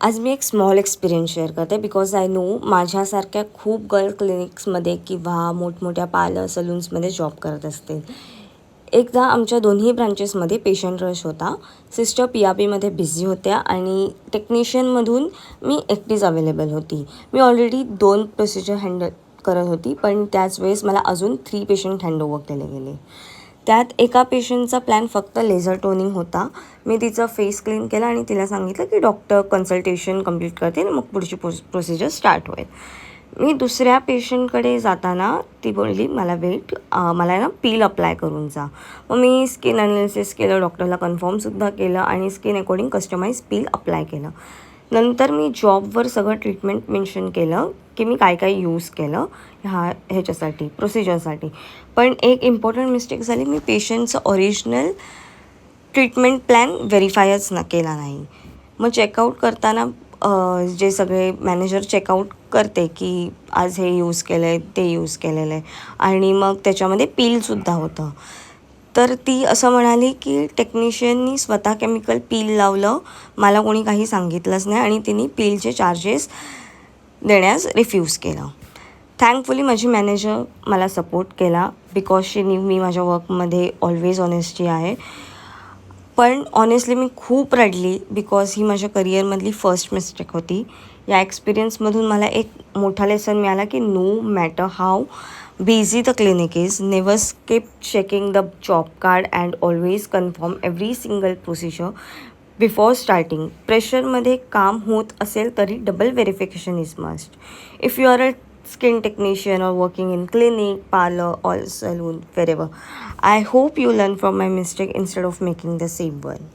आज मी एक small experience share करते बिकॉज आय नो माझ्यासारख्या खूप गर्ल क्लिनिक्समध्ये किंवा मोठमोठ्या पार्लर सलून्समध्ये जॉब करत असतील. एकदा आमच्या दोन्ही ब्रांचेसमध्ये पेशंट रश होता. सिस्टर PRPमध्ये बिझी होत्या आणि टेक्निशियनमधून मी एकटीच अवेलेबल होती. मी ऑलरेडी 2 प्रोसिजर हँडल करत होती, पण त्याच वेळेस मला अजून 3 पेशंट हँडओव्हर केले गेले. त्यात एका पेशंटचा प्लॅन फक्त लेझर टोनिंग होता. मी तिचा फेस क्लीन केला आणि तिला सांगितलं की डॉक्टर कन्सल्टेशन कंप्लीट करते आणि मग पुढची प्रोसिजर स्टार्ट होईल. मी दुसऱ्या पेशंटकडे जाताना ती बोलली मला वेट, मला ना पील अप्लाय करून जा. मग मी स्किन ॲनालिसिस केलं, डॉक्टरला कन्फर्मसुद्धा केलं आणि skin according customize peel apply केलं. नंतर मी जॉबवर सगळं ट्रीटमेंट मेन्शन केलं की मी काय काय यूज केलं ह्याच्यासाठी प्रोसिजरसाठी. पण एक इम्पॉर्टंट मिस्टेक झाली, मी पेशंटचं ओरिजिनल ट्रीटमेंट प्लॅन व्हेरीफायच केला नाही. मग चेकआउट करताना जे सगळे मॅनेजर चेकआउट करते की आज हे यूज केलं आहे, ते यूज केलेलं आहे आणि मग त्याच्यामध्ये पीलसुद्धा होतं. तर ती असं म्हणाली की टेक्निशियननी स्वतः केमिकल पील लावलं, मला कोणी काही सांगितलंच नाही आणि तिने पीलचे चार्जेस देण्यास रिफ्यूज केलं. थँकफुली माझी मॅनेजर मला सपोर्ट केला बिकॉज शी न्यू मी माझ्या वर्कमध्ये ऑलवेज ऑनेस्टी आहे. पण ऑनेस्टली मी खूप रडली बिकॉज ही माझ्या करिअरमधली फर्स्ट मिस्टेक होती. या एक्सपिरियन्समधून मला एक मोठा लेसन मिळाला की no matter how busy the clinic is, never skip checking the job card and always confirm every single procedure before starting. प्रेशरमध्ये काम होत असेल तरी double verification is must. If you are a skin technician or working in clinic, parlor or saloon, wherever, I hope you learn from my mistake instead of making the same one.